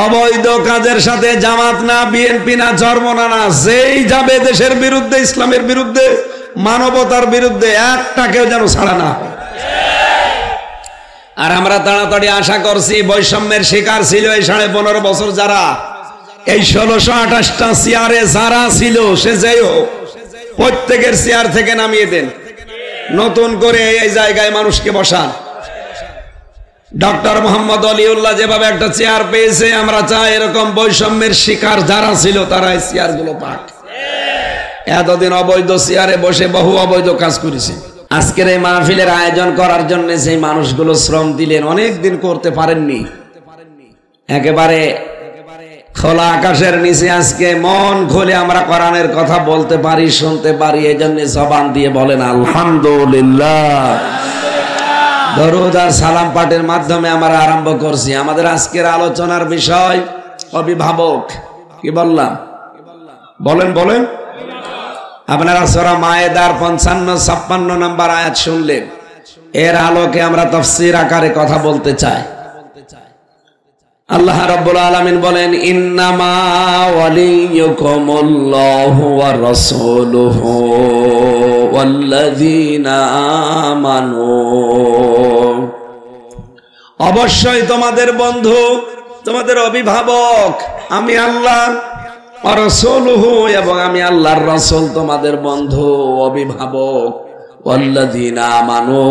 অবৈধ কাজের সাথে জামাত না, বিএনপি না, চরমনা না, যেই যাবে দেশের বিরুদ্ধে, ইসলামের বিরুদ্ধে, মানবতার বিরুদ্ধে, একটাকেও যেন ছাড়া না হয়। আর আমরা তাড়াতাড়ি আশা করছি, বৈষম্যের শিকার ছিল এই 15.5 বছর যারা, এই 1628টা চেয়ারে যারা ছিল, সে যাই হোক, প্রত্যেকের চেয়ার থেকে নামিয়ে দেন, নতুন করে এই জায়গায় মানুষকে বসান। ডক্টর মোহাম্মদ অলিউল্লাহ যেভাবে একটা চেয়ার পেয়েছে, আমরা চাই এরকম বৈষম্যের শিকার যারা ছিল তারা এই চেয়ারগুলো পাক। এতদিন অবৈধ চেয়ারে বসে বহু অবৈধ কাজ করেছে। আজকের এই মাহফিলের আয়োজন করার জন্য সেই মানুষগুলো শ্রম দিলেন, অনেক দিন করতে পারেননি। একেবারে খোলা আকাশের নিচে আজকে মন খুলে আমরা কোরআনের কথা বলতে পারি, শুনতে পারি, এই জন্য জবান দিয়ে বলেন আলহামদুলিল্লাহ। দরুদ আর সালাম পাঠের মাধ্যমে আমরা আরম্ভ করছি আমাদের আজকের আলোচনার বিষয় অভিভাবক। কি বললাম? বলেন বলেন। আপনারা সূরা মায়েদার 55-56 নম্বর আয়াত শুনলেন। এর আলোকে আমরা তাফসীর আকারে কথা বলতে চাই। আল্লাহ রাব্বুল আলামিন বলেন, ইন্নামা ওয়ালিয়ুকুমুল্লাহু ওয়া রাসূলুহু ওয়াল্লাযীনা আমানু। অবশ্যই তোমাদের বন্ধু, তোমাদের অভিভাবক আমি আল্লাহ, ওয়া রাসূলুহু, এবং আমি আল্লাহর রাসূল তোমাদের বন্ধু অভিভাবক, ওয়াল্লাযীনা আমানু,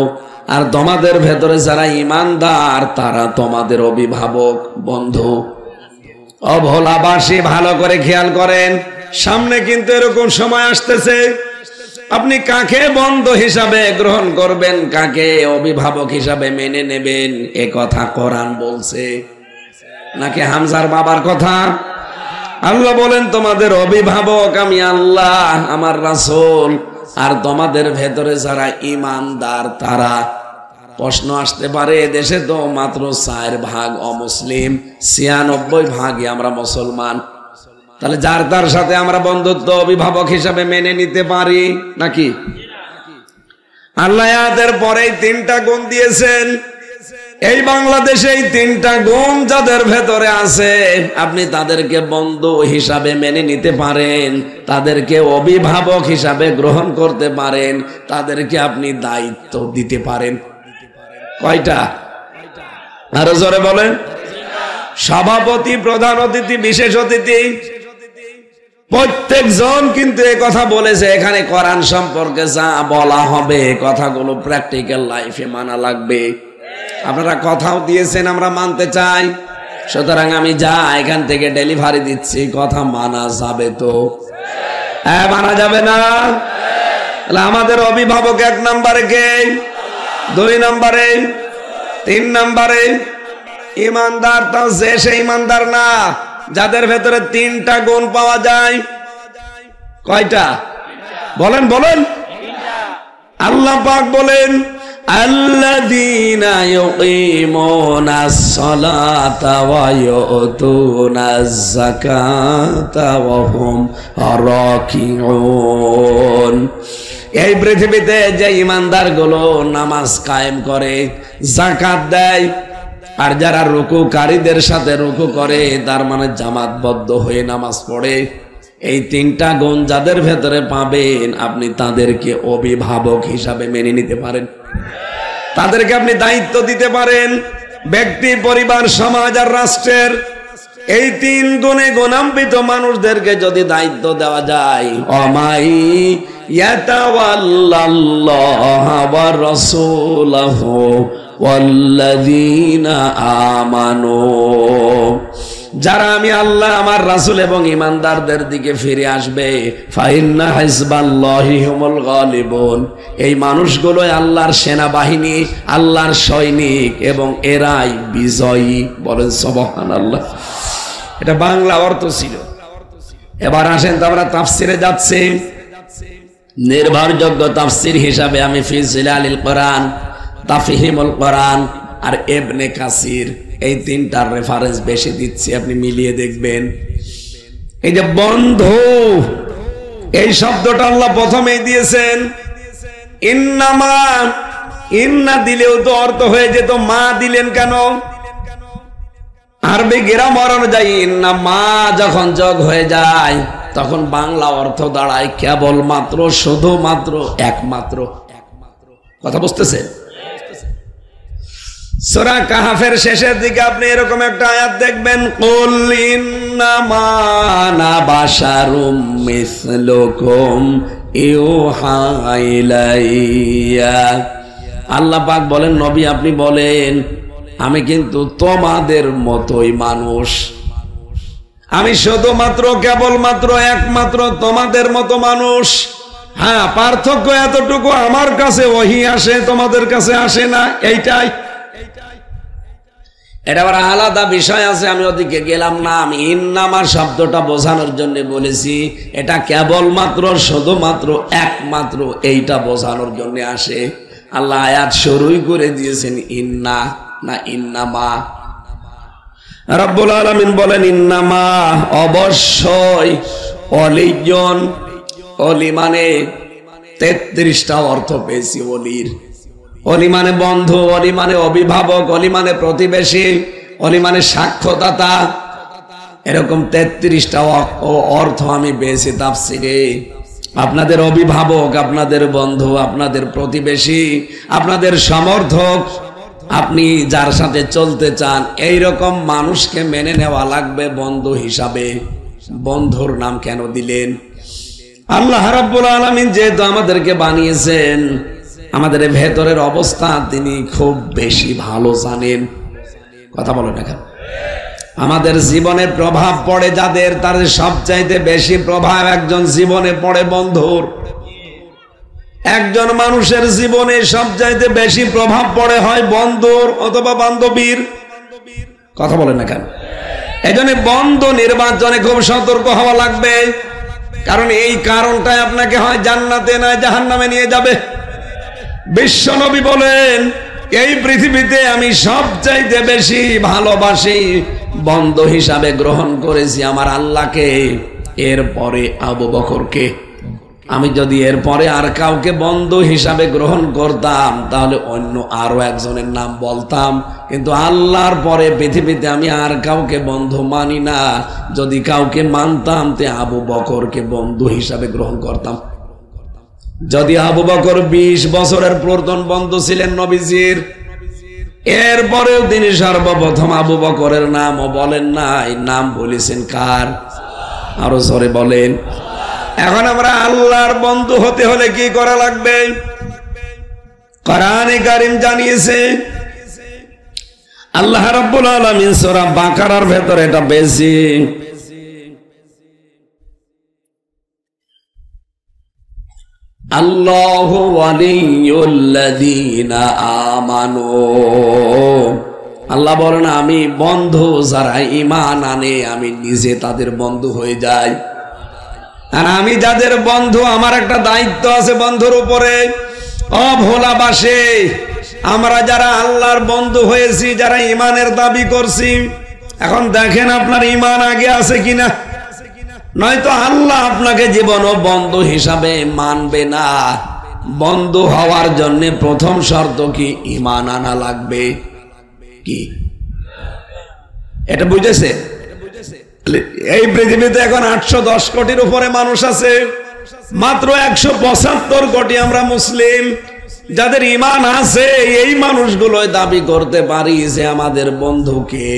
আর তোমাদের ভেতরে যারা ঈমানদার তারা তোমাদের অভিভাবক বন্ধু। অভোলাবাসী ভালো করে খেয়াল করেন, সামনে কিন্তু এরকম সময় আসতেছে, আপনি কাকে বন্ধু হিসাবে গ্রহণ করবেন, কাকে অভিভাবক হিসাবে মেনে নেবেন, এ কথা কোরআন বলছে নাকি হামজার বাবার কথা? আল্লাহ বলেন তোমাদের অভিভাবক আমি আল্লাহ, আমার রাসূল, আর তোমাদের ভেতরে যারা ঈমানদার তারা। প্রশ্ন আসতে পারে, দেশে তো মাত্র 4% অমুসলিম, 96% আমরা মুসলমান, তাহলে যার তার সাথে আমরা বন্ধুত্ব অভিভাবক হিসাবে মেনে নিতে পারি নাকি? আল্লাহ আয়াতের পরেই 3টা গুণ দিয়েছেন। এই বাংলাদেশে এই 3টা গুণ যাদের ভেতরে আছে, আপনি তাদেরকে বন্ধু হিসাবে মেনে নিতে পারেন, তাদেরকে অভিভাবক হিসাবে গ্রহণ করতে পারেন, তাদেরকে আপনি দায়িত্ব দিতে পারেন। কয়টা? আরো জোরে বলেন। সভাপতি, প্রধান অতিথি, বিশেষ অতিথি, প্রত্যেকজন কিন্তু এই কথা বলেছে। এখানে কোরআন সম্পর্কে যা বলা হবে, কথাগুলো প্র্যাকটিক্যাল লাইফে মানা লাগবে। আপনারা কথাও দিয়েছেন, আমরা মানতে চাই, সুতরাং আমি যা এখান থেকে ডেলিভারি দিচ্ছি, কথা মানা যাবে তো? হ্যাঁ, মানা যাবে না? আমাদের অভিভাবক 1 নম্বরে কে, 2 নম্বরে, 3 নম্বরে ঈমানদার। তাও যে সে ঈমানদার না, যাদের ভেতরে 3টা গুণ পাওয়া যায়। কয়টা? বলেন বলেন। আল্লাহ পাক বলেন, আল্লাযীনা ইউকিমুনাস সালাতা ওয়া ইউতুনাজ যাকাতা ওয়া হুম রাকিউন। এই পৃথিবীতে যে ঈমানদার গুলো নামাজ কায়েম করে, যাকাত দেয়, আর যারা রুকুকারীদের সাথে রুকু করে, তার মানে জামাতবদ্ধ হয়ে নামাজ পড়ে, এই 3টা গুণ যাদের ভেতরে পাবেন, আপনি তাদেরকে অভিভাবক হিসাবে মেনে নিতে পারেন, তাদেরকে আপনি দায়িত্ব দিতে পারেন, ব্যক্তি, পরিবার, সমাজ আর রাষ্ট্রের। এই 3 গুণে গুণান্বিত মানুষদেরকে যদি দায়িত্ব দেওয়া যায়, অমাই ইয়াতাওয়াল্লাল্লাহা ওয়া রাসূলাহু ওয়াল্লাযীনা আমানু, যারা আমি আল্লাহ, আমার রাসূল এবং ঈমানদারদের দিকে ফিরে আসবে, ফাইন্না হিজবাল্লাহি হুমুল গালিবুন, এই মানুষগুলোই আল্লাহর সেনাবাহিনী, আল্লাহর সৈনিক, এবং এরাই বিজয়ী। বলেন সুবহানাল্লাহ। এটা বাংলা অর্থ ছিল। এবার আসেন তো আমরা তাফসিরে যাচ্ছি। নির্ভরযোগ্য তাফসির হিসাবে আমি ফি জিলালিল কোরআন, তাফহিমুল কোরআন আর ইবনে কাসির, এই 3টার রেফারেন্স বেশি দিচ্ছি, আপনি মিলিয়ে দেখবেন। এই যে বন্ধু, এই শব্দটা আল্লাহ প্রথমেই দিয়েছেন। ইন্নামা, ইন্না দিলেও তো অর্থ হয়ে যেত, মা দিলেন কেন? আরবি গ্রামার অনুযায়ী ইন্নামা যখন যোগ হয়ে যায় তখন বাংলা অর্থ দাঁড়ায় কেবলমাত্র, শুধুমাত্র, একমাত্র। কথা বুঝতেছে? সূরা কাহফের শেষের দিকে আপনি এরকম একটা আয়াত দেখবেন, কুল ইন্নামা আনা বাশারুম মিসলুকুম ইউহা ইলাইয়া। আল্লাহ পাক বলেন, নবী আপনি বলেন আমি কিন্তু তোমাদের মতোই মানুষ, আমি শুধুমাত্র, কেবলমাত্র, একমাত্র তোমাদের মতো মানুষ। হ্যাঁ, পার্থক্য এতটুকু, আমার কাছে ওহী আসে, তোমাদের কাছে আসে না, এইটাই। এটা আবার আলাদা বিষয় আছে, আমি ওদিকে গেলাম না। আমি ইন্নামা শব্দটা বোঝানোর জন্য বলেছি, এটা কেবলমাত্র, শুধুমাত্র, একমাত্র, এইটা বোঝানোর জন্য আসে। আল্লাহ আয়াত শুরুই করে দিয়েছেন ইন্না, না ইন্নামা। রব্বুল আলামিন বলেন ইন্নামা, অবশ্যই, অলিজন, অলি মানে 33টা অর্থ পেয়েছি অলির। অলি মানে বন্ধু, অলি মানে অভিভাবক, অলি মানে প্রতিবেশী, অলি মানে সাক্ষ্যদাতা, এরকম 33টা অর্থ আমি পেয়েছি তাফসিরে। আপনাদের অভিভাবক, আপনাদের বন্ধু, আপনাদের প্রতিবেশী, আপনাদের সমর্থক, আপনি যার সাথে চলতে চান, এই রকম মানুষকে মেনে নেওয়া লাগবে বন্ধু হিসাবে। বন্ধুর নাম কেন দিলেন? আল্লাহ রাব্বুল আলামিন যেহেতু আমাদেরকে বানিয়েছেন, আমাদের ভেতরের অবস্থা তিনি খুব বেশি ভালো জানেন। কথা বলেন না কেন? আমাদের জীবনে প্রভাব পড়ে যাদের, তার সবচাইতে বেশি প্রভাব একজন জীবনে পড়ে বন্ধুর। একজন মানুষের জীবনে সবচাইতে বেশি প্রভাব পড়ে হয় বন্ধুর অথবা বান্ধবীর। কথা বলেন না কেন? এজন্য বন্ধু নির্বাচনে খুব সতর্ক হওয়া লাগবে, কারণ এই কারণটাই আপনাকে হয় জান্নাতে না জাহান্নামে নিয়ে যাবে। বিশ্বনবী বলেন, এই পৃথিবীতে আমি সবচাইতে বেশি ভালোবাসি, বন্ধু হিসাবে গ্রহণ করেছি আমার আল্লাহকে, এরপরে আবু বকরকে। আমি যদি এরপরে আর কাউকে বন্ধু হিসাবে গ্রহণ করতাম তাহলে অন্য আরো একজনের নাম বলতাম, কিন্তু আল্লাহর পরে পৃথিবীতে আমি আর কাউকে বন্ধু মানি না। যদি কাউকে মানতাম তে আবু বকরকে বন্ধু হিসাবে গ্রহণ করতাম। যদি আবু বকর 20 বছরের প্রথম বন্ধু ছিলেন নবীজির, এরপরেও তিনি সর্বপ্রথম আবু বকরের নামও বলেন নাই, নাম বলেছেন কার? আরো জোরে বলেন। এখন আমরা আল্লাহর বন্ধু হতে হলে কি করা লাগবে? কোরআনে কারীম জানিয়েছে, আল্লাহ রাব্বুল আলামিন সূরা বাকারার ভেতরে এটা বেশি, আল্লাহু ওয়ালিয়ুল্লাযীনা আমানু। আল্লাহ বলেন আমি বন্ধু যারা ঈমান আনে, আমি নিজে তাদের বন্ধু হয়ে যাই। আর আমি যাদের বন্ধু, আমার একটা দায়িত্ব আছে বন্ধুর উপরে। অভোলাবাসে আমরা যারা আল্লাহর বন্ধু হয়েছি, যারা ঈমানের দাবি করছি, এখন দেখেন আপনার ঈমান আগে আছে কিনা। নয়তো আল্লাহ আপনাকে জীবনও বন্ধু হিসাবে মানবে না। বন্ধু হওয়ার জন্য প্রথম শর্ত কি? ঈমান আনা লাগবে। কি এটা বুঝেছে? এই পৃথিবীতে এখন 810 কোটির উপরে মানুষ আছে, মাত্র 175 কোটি আমরা মুসলিম। যাদের ঈমান আছে এই মানুষগুলো দাবি করতে পারি যে আমাদের বন্ধুকে।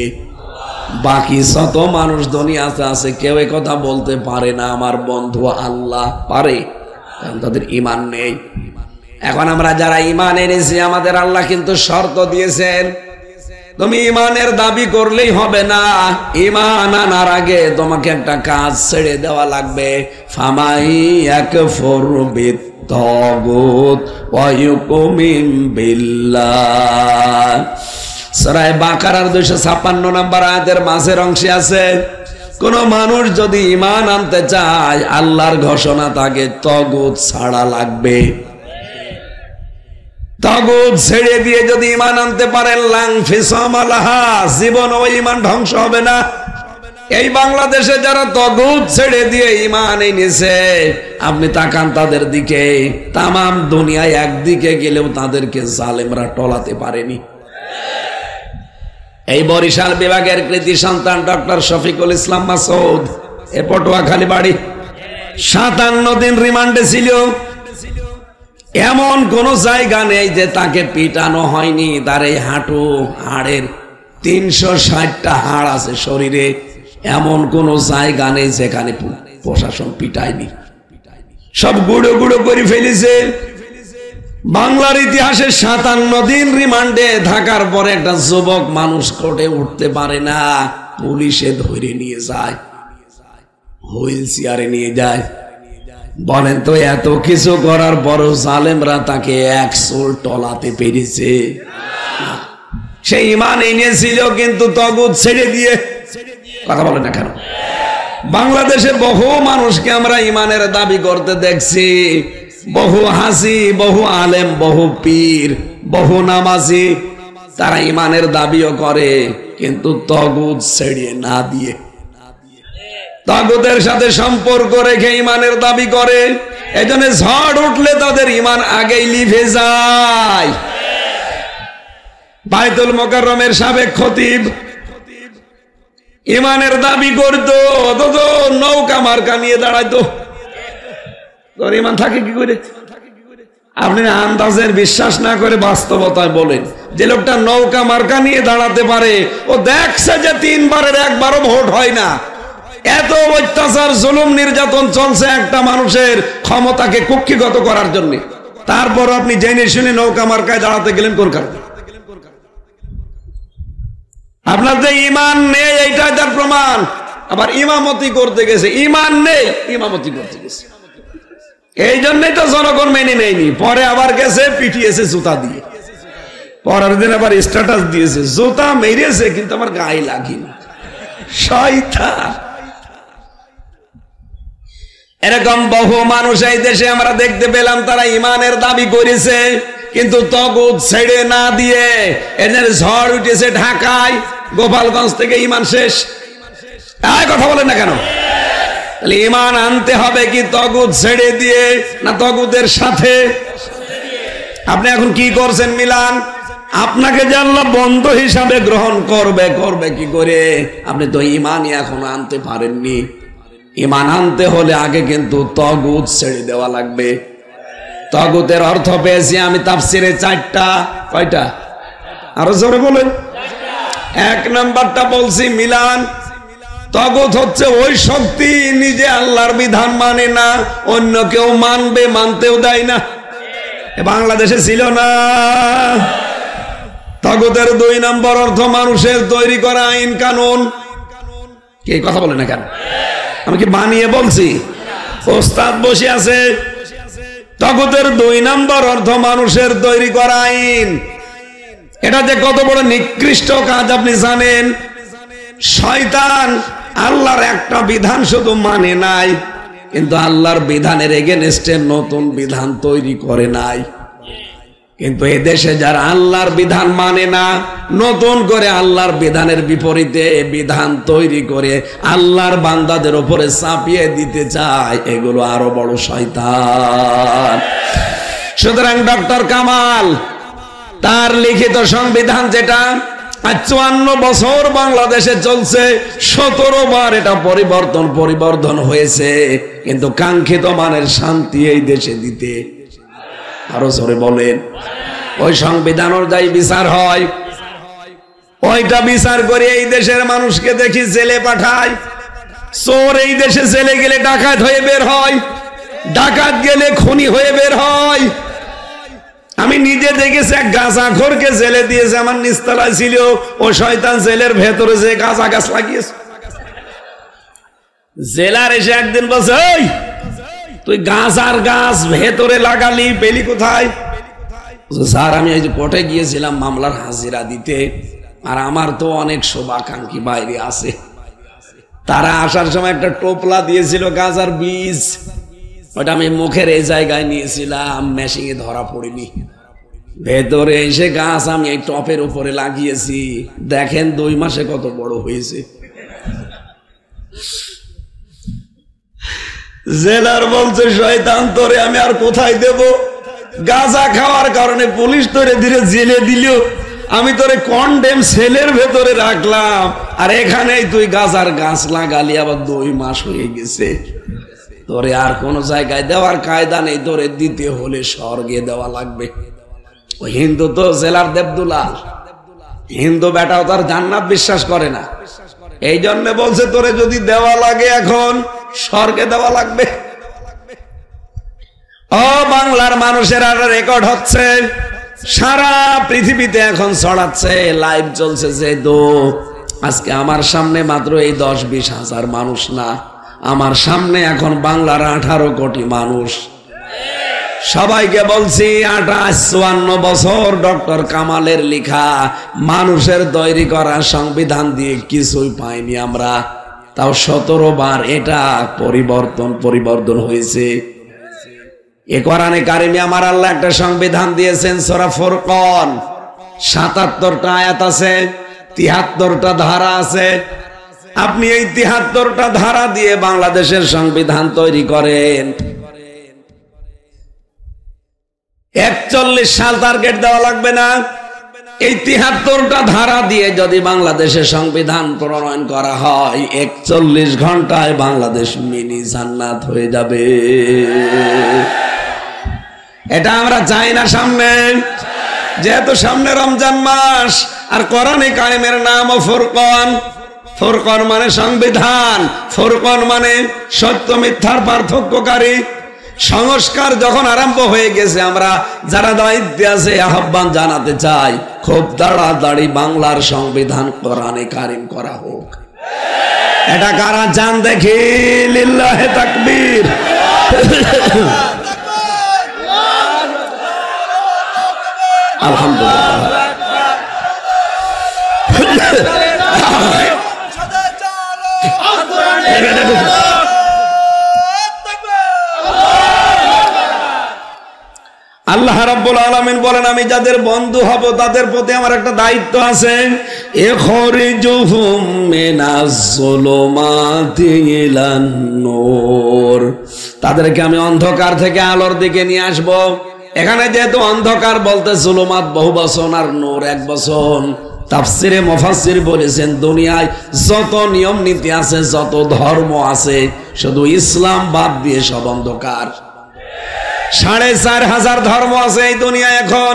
বাকি শত মানুষ দুনিয়াতে আছে, কেউ এই কথা বলতে পারে না আমার বন্ধু আল্লাহ। পারে? কারণ তাদের ঈমান নেই। এখন আমরা যারা ঈমান এনেছি, আমাদের আল্লাহ কিন্তু শর্ত দিয়েছেন, তুমি ঈমানের দাবি করলেই হবে না, ঈমান আনার আগে তোমাকে একটা কাজ ছেড়ে দেওয়া লাগবে। ফামাই ইয়াকফুর বিত্তাগুত ওয়া ইউমিন বিল্লাহ। সূরা বাকারার 256 নম্বর আয়াতের মাঝের অংশে আছে, কোন মানুষ যদি ঈমান আনতে চায়, আল্লাহর ঘোষণা তাকে তাগুত ছাড়া লাগবে। তাগুত ছেড়ে দিয়ে যদি ঈমান আনতে পারেন, লাং ফিসামালাহা, জীবন ওই ঈমান ধ্বংস হবে না। এই বাংলাদেশে যারা তাগুত ছেড়ে দিয়ে ঈমান এনেছে, আপনি তাকান তাদের দিকে, তামাম দুনিয়ায় একদিকে গেলেও তাদেরকে জালেমরা টলাতে পারেনি। এই বরিশাল বিভাগের কৃতি সন্তান ডক্টর শফিকুল ইসলাম মাসুদ, এ পটুয়াখালী বাড়ি, 57 দিন রিমান্ডে ছিল। এমন কোন জায়গা নেই যে তাকে পিটানো হয়নি। তার এই হাঁটু হাড়ের 360টা হাড় আছে শরীরে, এমন কোন জায়গা নেই যেখানে প্রশাসন পিটায়নি। সব গুঁড়ো গুঁড়ো করে ফেলেছে। বাংলার ইতিহাসে 57 দিন রিমান্ডে থাকার পরে একটা যুবক মানুষ কোর্টে উঠতে পারে না, পুলিশে ধরে নিয়ে যায়, হুইল চেয়ারে নিয়ে যায়। বলেন তো, এত কিছু করার পরও জালেমরা তাকে 1 চুল টলাতে পেরেছে? সেই ঈমান এনেছিল কিন্তু তগুত ছেড়ে দিয়ে। কথা বলে না কেন? বাংলাদেশে বহু মানুষকে আমরা ঈমানের দাবি করতে দেখছি, বহু হাসি, বহু আলেম, বহু পীর, বহু নামাজি, তারা ঈমানের দাবিও করে কিন্তু তগুত ছেড়ে না দিয়ে, তাগুতের সাথে সম্পর্ক রেখে ঈমানের দাবি করে। এজন্য ঝড় উঠলে তাদের ঈমান আগেই লিভে যায়। বাইতুল মোকাররমের সাবেক খতিব ঈমানের দাবি করতো, অথচ নৌকা মার্কা নিয়ে দাঁড়াইতো। তোর ঈমান থাকে কি করে? আপনি আন্দাজের বিশ্বাস না করে বাস্তবতায় বলেন, যে লোকটা নৌকা মার্কা নিয়ে দাঁড়াতে পারে, ও দেখছে যে 3 বারের 1 বারও ভোট হয় না। এত অত্যাচার, জুলুম, নির্যাতন চলছে একটা মানুষের ক্ষমতাকে কুক্ষিগত করার জন্য। তারপর আপনি জেনে শুনে নৌকা মার্কায় দাঁড়াতে গেলেন কোন কারণে? আপনার যে ঈমান নেই এইটাই তার প্রমাণ। আবার ইমামতি করতে গেছে, ঈমান নেই, ইমামতি করতে গেছে। এই জন্যই তো জনগণ মেনে নেয়নি। পরে আবার গেছে, পিটিয়েছে জুতা দিয়ে। পরের দিন আবার স্ট্যাটাস দিয়েছে, জুতা মেরেছে কিন্তু আমার গায়ে লাগেনি। শয়তান। এরকম বহু মানুষ এই দেশে আমরা দেখতে পেলাম, তারা ঈমানের দাবি করেছে কিন্তু তগুত ছেড়ে না দিয়ে। এদের ঝড় উঠেছে ঢাকায়, গোপালগঞ্জ থেকে ঈমান শেষ। কথা বলেন না কেন? তাহলে ঈমান আনতে হবে কি তগুত ছেড়ে দিয়ে, না তগুতের সাথে? আপনি এখন কি করছেন মিলান? আপনাকে যে আল্লাহ বন্ধু হিসাবে গ্রহণ করবে কি করে? আপনি তো ঈমানই এখন আনতে পারেননি। ঈমান আনতে হলে আগে কিন্তু তগুত ছেড়ে দেওয়া লাগবে। তগুতের অর্থ পেয়েছি আমি তাফসিরে 4টা। কয়টা? আরো জোরে বলেন। 1 নাম্বারটা বলছি মিলান, তগুত হচ্ছে ওই শক্তি নিজে আল্লাহর বিধান মানে না, অন্য কেউ মানবে, মানতেও দেয় না। বাংলাদেশে ছিল না। তগুতের 2 নম্বর অর্থ মানুষের তৈরি করা আইন কানুন। কে কথা বলে না কেন? আমি কি বানিয়ে বলছি? ওস্তাদ বসে আছে। তগুতের 2 নম্বর অর্থ মানুষের তৈরি করা আইন। এটা যে কত বড় নিকৃষ্ট কাজ আপনি জানেন? শয়তান আল্লাহর একটা বিধান শুধু মানে নাই, কিন্তু আল্লাহর বিধানের এগেনস্টে নতুন বিধান তৈরি করে নাই। কিন্তু এই দেশে যারা আল্লাহর বিধান মানে না, নতুন করে আল্লাহর বিধানের বিপরীতে বিধান তৈরি করে আল্লাহর বান্দাদের উপরে চাপিয়ে দিতে চায়, এগুলো আরো বড় শয়তান। সুতরাং ডক্টর কামাল তার লিখিত সংবিধান যেটা 54 বছর বাংলাদেশে চলছে, 17 বার এটা পরিবর্তন হয়েছে, কিন্তু কাঙ্ক্ষিত মানের শান্তি এই দেশে দিতে, আরো জোরে বলেন, ওই সংবিধান অনুযায়ী বিচার হয়। ওইটা বিচার করে এই দেশের মানুষকে দেখি জেলে পাঠায়। চোর এই দেশে জেলে গেলে ডাকাত হয়ে বের হয়, ডাকাত গেলে খুনি হয়ে বের হয়। আমি নিজে দেখেছি, এক গাঁজাখোরকে জেলে দিয়েছে, আমার নিচতলায় ছিল। ও শয়তান জেলের ভেতরে যে গাঁজা গাছ লাগিয়েছে। জেলার এসে একদিন বলছে, ওই তুই গাঁজার গাছ ভেতরে লাগালি, পেলি কোথায়? স্যার আমি এই যে কোর্টে গিয়েছিলাম মামলার হাজিরা দিতে, আর আমার তো অনেক শুভাকাঙ্ক্ষী বাইরে আছে, তারা আসার সময় একটা টোপলা দিয়েছিল গাঁজার বীজ, ওটা আমি মুখের এই জায়গায় নিয়েছিলাম, মেশিনে ধরা পড়িনি। ভেতরে এসে গাছ আমি এই টপের উপরে লাগিয়েছি, দেখেন 2 মাসে কত বড় হয়েছে। জেলার বলছে, শয়তান তোরে আমি আর কোথায় দেব? গাঁজা খাওয়ার কারণে পুলিশ তোরে ধীরে জেলে দিল, আমি তোরে কন্ডেম সেলের ভেতরে রাখলাম, আর এখানেই তুই গাজার গাছ লাগালি, আবার 2 মাস হয়ে গেছে। তোরে আর কোন জায়গায় দেওয়ার কায়দা নেই, তোরে দিতে হলে স্বর্গে দেওয়া লাগবে। ওই হিন্দু তো জেলার দেবদুলাল, হিন্দু বেটাও তার জান্নাত বিশ্বাস করে না, এই জন্য বলছে তোরে যদি দেওয়া লাগে এখন স্বর্গে দেওয়া লাগবে। ও বাংলার মানুষের আর রেকর্ড হচ্ছে, সারা পৃথিবীতে এখন ছড়াচ্ছে, লাইভ চলছে। যে তো আজকে আমার সামনে মাত্র এই 10-20 হাজার মানুষ না, আমার সামনে এখন বাংলার 18 কোটি মানুষ। সবাইকে বলছি 58-54 বছর ডক্টর কামালের লেখা মানুষের তৈরি করা সংবিধান দিয়ে কিছুই পাইনি আমরা, তাও 17 বার এটা পরিবর্তন হয়েছে। এ কোরআনে কারিমে আমার আল্লাহ একটা সংবিধান দিয়েছেন, সূরা ফুরকান, 77টা আয়াত আছে, 73টা ধারা আছে। আপনি এই 73টা ধারা দিয়ে বাংলাদেশের সংবিধান তৈরি করেন, 41 সাল টার্গেট দেওয়া লাগবে না। এই 73টা ধারা দিয়ে যদি বাংলাদেশের সংবিধান প্রণয়ন করা হয়, 41 ঘন্টায় বাংলাদেশ মিনি জান্নাত হয়ে যাবে। এটা আমরা চাই না সামনে, যেহেতু সামনে রমজান মাস, আর কোরআনে কারিমের নাম ফুরকান। ফুরকান মানে সংবিধান, ফুরকান মানে সত্য মিথ্যার পার্থক্যকারী। সংস্কার যখন আরম্ভ হয়ে গেছে, আমরা যারা দায়িত্বে আছে আহ্বান জানাতে চাই, খুব তাড়াতাড়ি বাংলার সংবিধান কোরআনে কারিম করা হোক। এটা কারা চান দেখি? লিল্লাহে তাকবীর। আলহামদুলিল্লাহ। আল্লাহ রাব্বুল আলামিন বলেন, আমি যাদের বন্ধু হব তাদের প্রতি আমার একটা দায়িত্ব আছে। ইখরিজুহুম মিনাজ যুলুমাতি ইলান নূর, তাদেরকে আমি অন্ধকার থেকে আলোর দিকে নিয়ে আসব। এখানে যেহেতু অন্ধকার বলতে জুলুমাত বহু বচন আর নূর এক বচন, তাফসিরে মুফাসসির বলেছেন দুনিয়ায় যত নিয়ম নীতি আছে, যত ধর্ম আছে, শুধু ইসলাম বাদ দিয়ে সব অন্ধকার। 4500 ধর্ম আছে এই দুনিয়ায় এখন,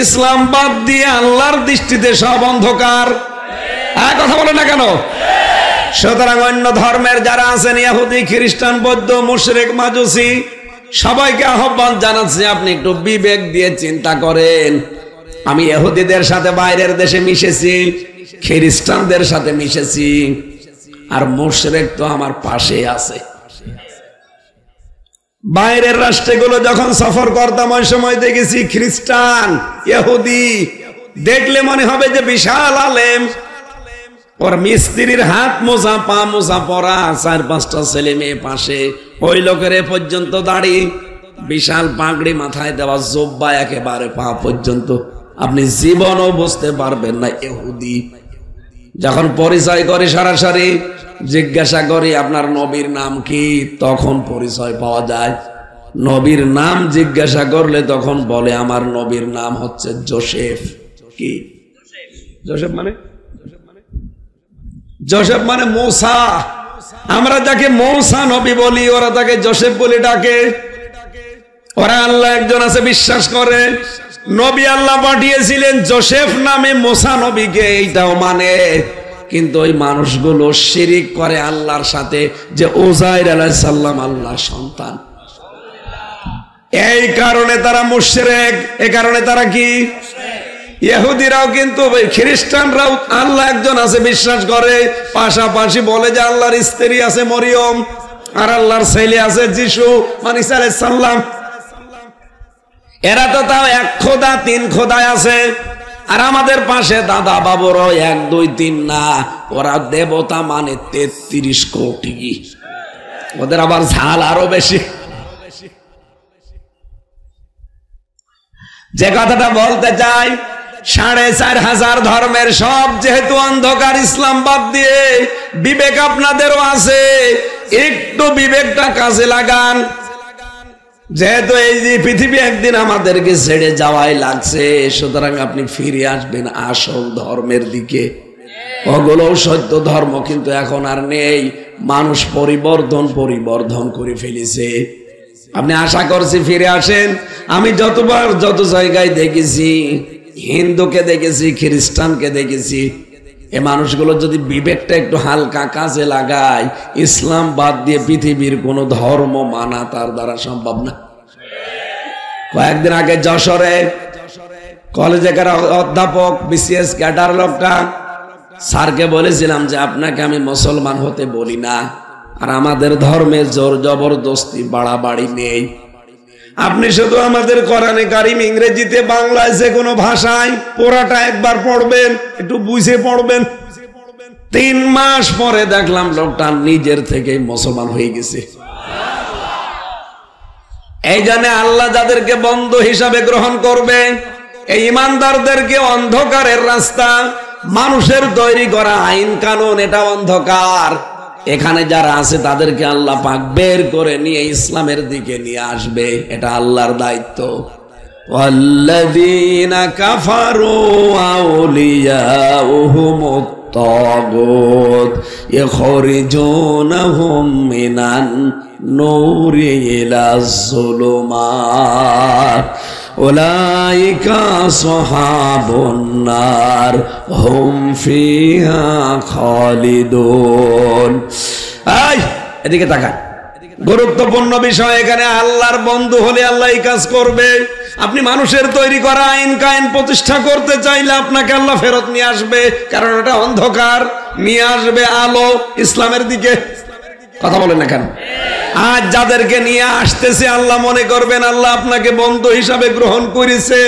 ইসলাম বাদ দিয়ে আল্লাহর দৃষ্টিতে সব অন্ধকার। কথা বলে না কেন? সুতরাং অন্য ধর্মের যারা আছেন, ইহুদি, খ্রিস্টান, বৌদ্ধ, মুশরিক, মাজুসি, সবাইকে আহ্বান জানাচ্ছি, আপনি একটু বিবেক দিয়ে চিন্তা করেন। আমি ইহুদিদের সাথে বাইরের দেশে মিশেছি, খ্রিস্টানদের সাথে মিশেছি, আর মুশরিক তো আমার পাশে আছে। বাইরের রাষ্ট্রগুলো যখন সফর করতাম, ওই সময় দেখেছি খ্রিস্টান, ইহুদি দেখলে মনে হবে যে বিশাল আলেম, ওর মিস্ত্রির হাত মোজা, পা মোজা পরা, 4-5টা ছেলে মেয়ে পাশে, ওই লোকের এ পর্যন্ত দাড়ি, বিশাল পাগড়ি মাথায় দেওয়া, জোব্বা একেবারে পা পর্যন্ত, আপনি জীবনও বুঝতে পারবেন না ইহুদি। যখন পরিচয় করি সরাসরি জিজ্ঞাসা করি আপনার নবীর নাম কি, তখন পরিচয় পাওয়া যায়। নবীর নাম জিজ্ঞাসা করলে তখন বলে আমার নবীর নাম হচ্ছে জোসেফ। কি জোসেফ মানে? জোসেফ মানে মূসা। আমরা যাকে মূসা নবী বলি, ওরা তাকে জোসেফ বলে ডাকে। ওরা আল্লাহ একজন আছে বিশ্বাস করে, নবী আল্লাহ পাঠিয়েছিলেন জোসেফ নামে মূসা নবীকে, এইটাও মানে। কিন্তু ওই মানুষগুলো শিরিক করে আল্লাহর সাথে, যে উযাইর আলাইহিস সালাম আল্লাহর সন্তান। এই কারণে তারা মুশরিক, এই কারণে তারা কি? ইহুদিরাও কিন্তু খ্রিস্টানরাও আল্লাহ একজন আছে বিশ্বাস করে, পাশাপাশি বলে যে আল্লাহর স্ত্রী আছে মরিয়ম, আর আল্লাহর ছেলে আছে যিশু মানে ঈসা আলাইহিস সালাম। এরা তো তাও 1 খোদা 3 খোদায় আছে, আর আমাদের পাশে দাদা বাবুরও 1 2 3 না, ওরা দেবতা মানে 33 কোটি। ওদের আবার ঝাল আরো বেশি। যে কথাটা বলতে চাই, 4500 ধর্মের সব যেহেতু অন্ধকার, ইসলাম বাদ দিয়ে, বিবেক আপনাদেরও আছে, একটু বিবেকটা কাজে লাগান। যেহেতু এই যে পৃথিবী একদিন আমাদেরকে ছেড়ে যাওয়াই লাগছে, সুতরাং আপনি ফিরে আসবেন আসল ধর্মের দিকে। ওগুলো সত্য ধর্ম কিন্তু এখন আর নেই, মানুষ পরিবর্তন করে ফেলেছে। আপনি আশা করছি ফিরে আসেন। আমি যতবার যত জায়গায় দেখেছি, হিন্দুকে দেখেছি, খ্রিস্টানকে দেখেছি, এ মানুষগুলো যদি বিবেকটা একটু হালকা কাজে লাগায়, ইসলাম বাদ দিয়ে পৃথিবীর কোন ধর্ম মানা তার দ্বারা সম্ভব না। কয়েকদিন আগে যশোরে কলেজের অধ্যাপক বিসিএস ক্যাডার লোকটা, স্যারকে বলেছিলাম যে আপনাকে আমি মুসলমান হতে বলি না, আর আমাদের ধর্মে জোর জবরদস্তি বাড়াবাড়ি নেই। আপনি শুধু আমাদের কোরআনে কারিম ইংরেজিতে বাংলায় যে কোনো ভাষায় পুরাটা একবার পড়বেন, একটু বুঝে পড়বেন। 3 মাস পরে দেখলাম লোকটা নিজের থেকে মুসলমান হয়ে গেছে। এই জন্য আল্লাহ যাদেরকে বন্ধু হিসাবে গ্রহণ করবে, এই ইমানদারদেরকে অন্ধকারের রাস্তা, মানুষের তৈরি করা আইন কানুন, এটা অন্ধকার। এখানে যারা আছে তাদেরকে আল্লাহ পাক বের করে নিয়ে ইসলামের দিকে নিয়ে আসবে, এটা আল্লাহর দায়িত্ব। ওয়াল্লাযীনা কাফারু আউলিয়াউহুমুত তাগুত ইখরিজুনাহুম মিনান নূরি ইলাজ যুলুমাত উলাইকা আসহাবুন নার হুম ফিহা খালিদুন। এই এদিকে তাকান, গুরুত্বপূর্ণ বিষয়। এখানে আল্লাহর বন্ধু হলে আল্লাহ এই কাজ করবে। আপনি মানুষের তৈরি করা আইন কায়েন প্রতিষ্ঠা করতে চাইলে আপনাকে আল্লাহ ফেরত নিয়ে আসবে, কারণ এটা অন্ধকার, নিয়ে আসবে আলো ইসলামের দিকে। কথা বলেন না কেন? আজ যাদেরকে নিয়ে আসতেছে আল্লাহ মনে করবেন আল্লাহ আপনাকে বন্ধু হিসাবে গ্রহণ করেছে।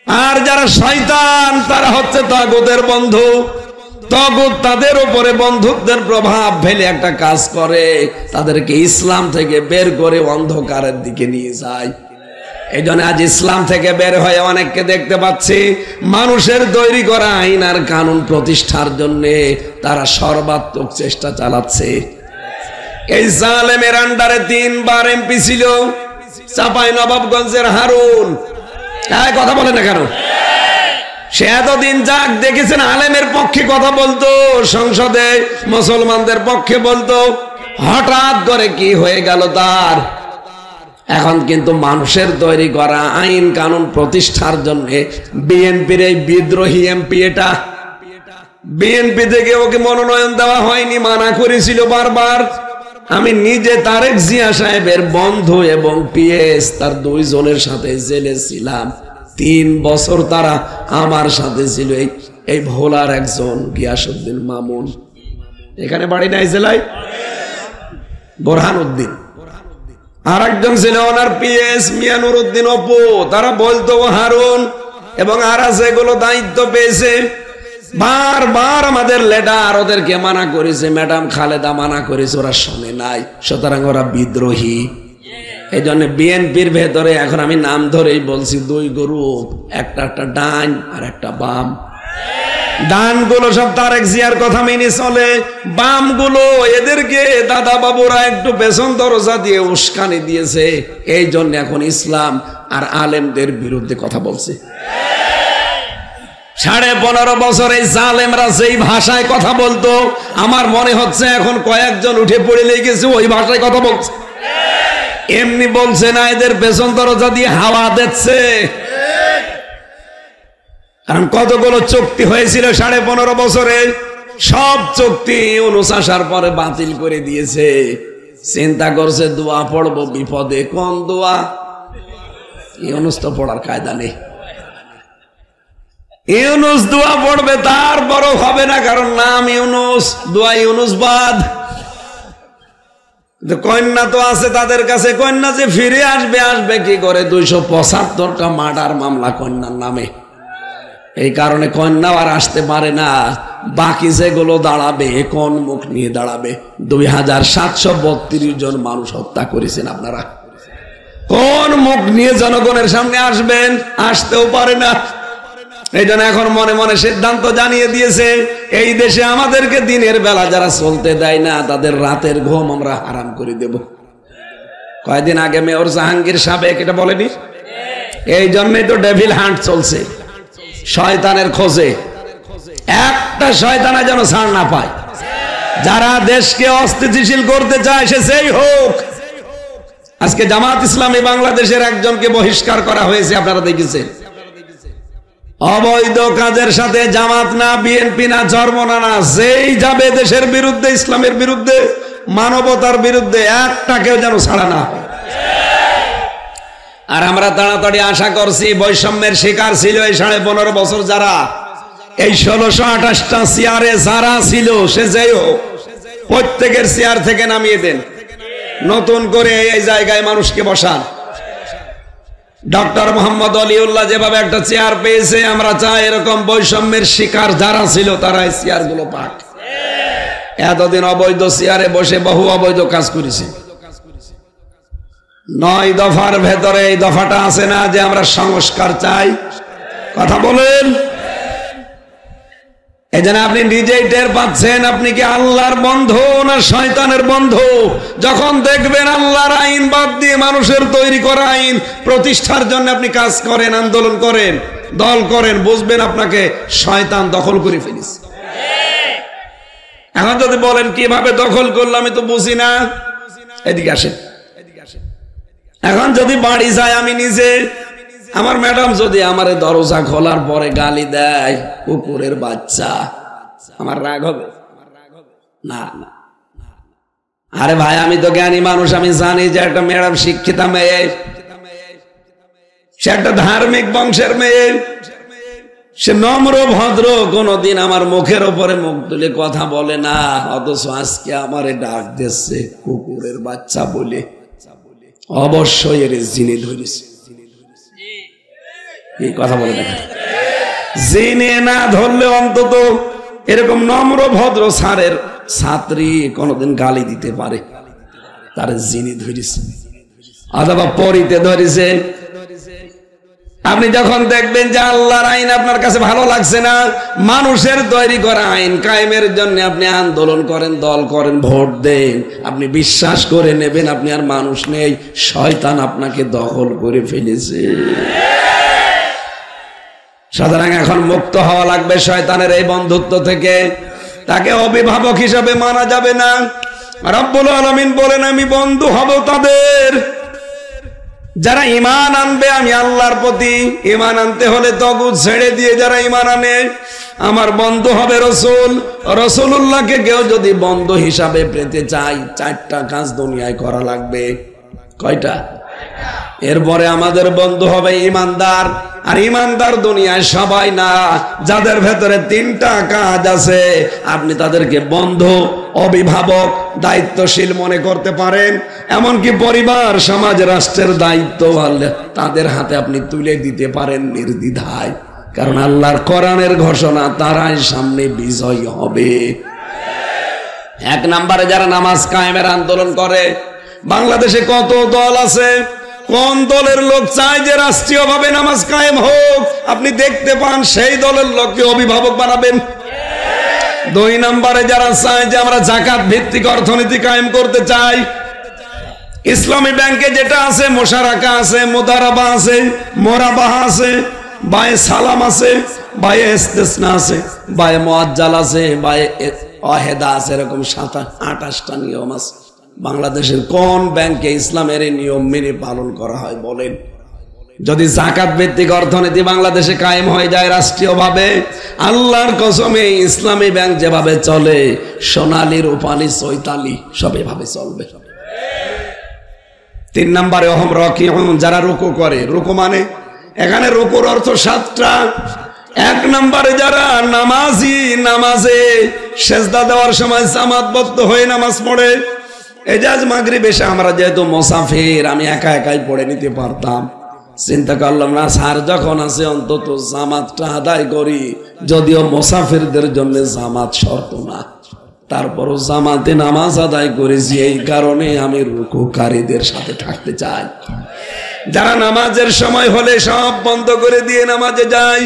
আর যারা শয়তান তারা হচ্ছে তাগুতের বন্ধু। তাগুত তাদের উপরে বন্ধুত্বের প্রভাব ফেলে একটা কাজ করে, তাদেরকে ইসলাম থেকে বের করে অন্ধকারের দিকে নিয়ে যায়। এই জন্য আজ ইসলাম থেকে বের হয়ে অনেককে দেখতে পাচ্ছি মানুষের তৈরি করা আইন আর কানুন প্রতিষ্ঠার জন্য তারা সর্বাত্মক চেষ্টা চালাচ্ছে। এই জালেমের আন্ডারে 3 বার এমপি ছিল, চাঁপাইনবাবগঞ্জের হারুন। কথা বলে না কেন? সে এতদিন যাক দেখেছেন আলেমের পক্ষে কথা বলতো, সংসদে মুসলমানদের পক্ষে বলতো, হঠাৎ করে কি হয়ে গেল তার? এখন কিন্তু মানুষের তৈরি করা আইন কানুন প্রতিষ্ঠার জন্য বিএনপির এই বিদ্রোহী এমপি, এটা বিএনপি থেকে ওকে মনোনয়ন দেওয়া হয়নি, মানা করেছিল বারবার। আমি নিজে তারেক জিয়া সাহেবের বন্ধু এবং পিএস তার 2 জনের সাথে জেলে ছিলাম। 3 বছর তারা আমার সাথে ছিল। এই ভোলার একজন গিয়াসউদ্দিন মামুন, এখানে বাড়ি নাই জেলায়, বোরহান উদ্দিন। আর একজন ছিল ওনার পিএস মিয়ানুর উদ্দিন অপু। তারা বলতো হারুন এবং আর যেগুলো দায়িত্ব পেয়েছে বারবার আমাদের লিডার ওদেরকে মানা করেছে, ম্যাডাম খালেদা মানা করেছে, ওরা শোনে নাই, সুতরাং ওরা বিদ্রোহী। এই জন্য বিএনপির ভেতরে এখন আমি নাম ধরেই বলছি 2 গ্রুপ, একটা ডান আর একটা বাম। ডান গুলো সব তারেক জিয়ার কথা মেনে চলে, বাম গুলো এদেরকে দাদা বাবুরা একটু পেছন দরজা দিয়ে উস্কানি দিয়েছে। এই জন্য এখন ইসলাম আর আলেমদের বিরুদ্ধে কথা বলছে। 15.5 বছর এই জালেমরা যেই ভাষায় কথা বলতো, আমার মনে হচ্ছে এখন কয়েকজন উঠে পড়ে লেগেছে ওই ভাষায় কথা বলছে। এমনি বলছে না, এদের পেছন দরজা দিয়ে হাওয়া দিচ্ছে। কারণ কতগুলো চুক্তি হয়েছিল 15.5 বছরে, সব চুক্তি ইউনূস আসার পরে বাতিল করে দিয়েছে। চিন্তা করছে দোয়া পড়বো বিপদে। কোন দোয়া? ইউনূস তো পড়ার কায়দা নেই। ইউনূস দোয়া পড়বে, তারপরও হবে না, কারণ নাম ইউনূস, দোয়া ইউনূস বাদ। কন্যা তো আছে তাদের কাছে, কন্যা যে ফিরে আসবে কি করে? 275টা মার্ডার মামলা কন্যার নামে। এই কারণে কন্যা আর আসতে পারে না। বাকি যেগুলো দাঁড়াবে কোন মুখ নিয়ে দাঁড়াবে? 2732 জন মানুষ হত্যা করেছেন আপনারা, কোন মুখ নিয়ে জনগণের সামনে আসবেন? আসতেও পারে না। এই জন্য এখন মনে মনে সিদ্ধান্ত জানিয়ে দিয়েছে, এই দেশে আমাদেরকে দিনের বেলা যারা চলতে দেয় না তাদের রাতের ঘুম আমরা হারাম করে দেব। কয়েকদিন আগে মেয়র জাহাঙ্গীর সাবেক এটা বলেনি? এই জন্যই তো ডেভিল হান্ট চলছে, শয়তানের খোঁজে। একটা শয়তানা যেন ছাড় না পায়। যারা দেশকে অস্থিতিশীল করতে চায় সে যেই হোক। আজকে জামাত ইসলামী বাংলাদেশের একজনকে বহিষ্কার করা হয়েছে, আপনারা দেখেছেন। অবৈধ কাজের সাথে জামাত না, বিএনপি না, চরমনা না, যেই যাবে দেশের বিরুদ্ধে, ইসলামের বিরুদ্ধে, মানবতার বিরুদ্ধে, একটাকেও যেন ছাড়া না হয়। আর আমরা তাড়াতাড়ি আশা করছি, বৈষম্যের শিকার ছিল এই 15.5 বছর যারা, এই 1628টা চেয়ারে যারা ছিল, সে যাই হোক, প্রত্যেকের চেয়ার থেকে নামিয়ে দেন, নতুন করে এই জায়গায় মানুষকে বসান। ডক্টর মোহাম্মদ অলিউল্লাহ যেভাবে একটা চেয়ার পেয়েছে, আমরা চাই এরকম বৈষম্যের শিকার যারা ছিল তারা এই চেয়ারগুলো পাক। এতদিন অবৈধ চেয়ারে বসে বহু অবৈধ কাজ করেছে। 9 দফার ভেতরে এই দফাটা আছে না যে আমরা সংস্কার চাই? কথা বলেন। এই জন্য আপনি নিজেই টের পাচ্ছেন আপনি কি আল্লাহর বন্ধু না শয়তানের বন্ধু। যখন দেখবেন আল্লাহর আইন বাদ দিয়ে মানুষের তৈরি করা আইন প্রতিষ্ঠার জন্য আপনি কাজ করেন, আন্দোলন করেন, দল করেন, বুঝবেন আপনাকে শয়তান দখল করে ফেলেছে। এখন যদি বলেন কিভাবে দখল করলো আমি তো বুঝি না, এদিকে আসেন। এখন যদি বাড়ি যায় আমি নিজে, আমার ম্যাডাম যদি আমার দরজা খোলার পরে গালি দেয়, কুকুরের বাচ্চা, আমার রাগ হবে না? না। আরে ভাই, আমি তো জ্ঞানী মানুষ, আমি জানি যে একটা ম্যাডাম শিক্ষিতা মেয়ে, সে একটা ধার্মিক বংশের মেয়ে, সে নম্র ভদ্র, কোনদিন আমার মুখের উপরে মুখ তুলে কথা বলে না, অথচ আজকে আমারে ডাক দিচ্ছে কুকুরের বাচ্চা বলে। অবশ্যই এর জিনে ধরেছে। এই কথা বলে দেখা, জিনে না ধরলে অন্তত এরকম নম্র ভদ্র স্যারের ছাত্রী কোনদিন গালি দিতে পারে, তার জিনে ধরেছে অথবা পরিতে ধরেছে। আপনি যখন দেখবেন যে আল্লাহর আইন আপনার কাছে ভালো লাগছে না, মানুষের তৈরি করা আইন কায়েমের জন্য আপনি আন্দোলন করেন, দল করেন, ভোট দেন, আপনি বিশ্বাস করে নেবেন আপনি আর মানুষ নেই, শয়তান আপনাকে দখল করে ফেলেছে। সুতরাং এখন মুক্ত হওয়া লাগবে শয়তানের এই বন্ধুত্ব থেকে। তাকে অভিভাবক হিসাবে মানা যাবে না। রব্বুল আলামিন বলেন, আমি বন্ধু হব তাদের যারা ঈমান আনবে আমি আল্লাহর প্রতি। ঈমান আনতে হলে তাগুত ছেড়ে দিয়ে যারা ঈমান আনে, আমার বন্ধু হবে রাসূল। রাসূলুল্লাহকে কেউ যদি বন্ধু হিসাবে পেতে চাই, 4টা কাজ দুনিয়ায় করা লাগবে। কয়টা? এরপরে আমাদের বন্ধু হবে ঈমানদার। আর ঈমানদার দুনিয়ায় সবাই না, যাদের ভেতরে 3টা কাজ আছে আপনি তাদেরকে বন্ধু, অভিভাবক, দায়িত্বশীল মনে করতে পারেন। এমনকি পরিবার, সমাজ, রাষ্ট্রের দায়িত্ব তাদের হাতে আপনি তুলে দিতে পারেন নির্দ্বিধায়। কারণ আল্লাহর কোরআনের ঘোষণা, তারাই সামনে বিজয় হবে। 1 নম্বরে যারা নামাজ কায়েমের আন্দোলন করে। বাংলাদেশে কত দল আছে, কোন দলের লোক চায় যে রাষ্ট্রীয়ভাবে নামাজ কায়েম হোক? আপনি দেখতে পান সেই দলের লোককে অভিভাবক বানাবেন। 2 নম্বরে যারা চায় যে আমরা যাকাত ভিত্তিক অর্থনীতি কায়েম করতে চাই। ইসলামী ব্যাংকে যেটা আছে, মোশারাকা আছে, মুদারাবা আছে, মোরাবাহা আছে, বায়ে সালাম আছে, বায়ে ইস্তিসনা আছে, বায়ে মুআজ্জাল আছে, বায়ে ওয়াহেদা আছে, এরকম 28টা নিয়ম আছে। বাংলাদেশের কোন ব্যাংকে ইসলামের এই নিয়ম মেনে পালন করা হয় বলেন? যদি যাকাত ভিত্তিক অর্থনীতি বাংলাদেশে কায়েম হয়ে যায় রাষ্ট্রীয়ভাবে, আল্লাহর কসমে ইসলামী ব্যাংক যেভাবে চলে, সোনালী, রূপালী, চৈতালি সব এভাবে চলবে। 3 নম্বরে অহম রাকিউন, যারা রুকু করে। রুকু মানে এখানে রুকুর অর্থ 7টা। 1 নম্বরে যারা নামাজি, নামাজে সেজদা দেওয়ার সময় জামাতবদ্ধ হয়ে নামাজ পড়ে। এজাজ মাগরিব এসে আমরা যেহেতু মুসাফির, আমি একা একাই পড়ে নিতে পারতাম, চিন্তা করলাম না, স্যার যখন আছে অন্তত জামাতটা আদায় করি। যদিও মুসাফিরদের জন্য জামাত শর্ত না, তারপরও জামাতে নামাজ আদায় করেছি। এই কারণে আমি রুকুকারীদের সাথে থাকতে চাই। যারা নামাজের সময় হলে সব বন্ধ করে দিয়ে নামাজে যায়।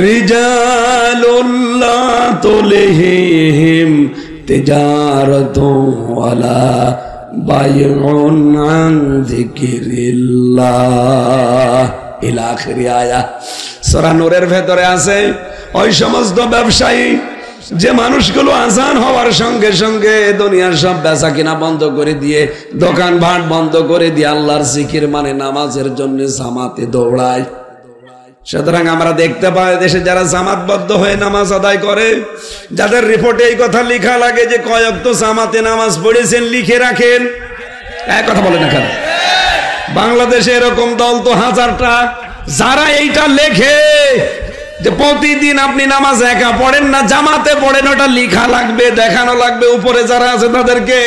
রিজালুল্লাহ তুলহিহিম তিজারাতু ওয়ালা বাইউন আন যিকিরিল্লাহ ইলা আখির আয়া। সূরা নূরের ভেতরে আছে ওই সমস্ত ব্যবসায়ী যে মানুষগুলো আজান হওয়ার সঙ্গে সঙ্গে দুনিয়ার সব বেচা কিনা বন্ধ করে দিয়ে, দোকান ভাট বন্ধ করে দিয়ে আল্লাহর জিকির মানে নামাজের জন্য জামাতে দৌড়ায়। সুতরাং আমরা দেখতে পাই দেশে যারা জামাতবদ্ধ হয়ে নামাজ আদায় করে, যাদের রিপোর্টে এই কথা লেখা লাগে যে কয়েক তো জামাতে নামাজ পড়েছেন, লিখে রাখেন। এক কথা বলে না কেন? বাংলাদেশে এরকম দল তো হাজারটা। যারা এইটা লেখে যে প্রতিদিন আপনি নামাজ একা পড়েন না, জামাতে পড়েন, ওটা লিখা লাগবে, দেখানো লাগবে উপরে যারা আছে তাদেরকে।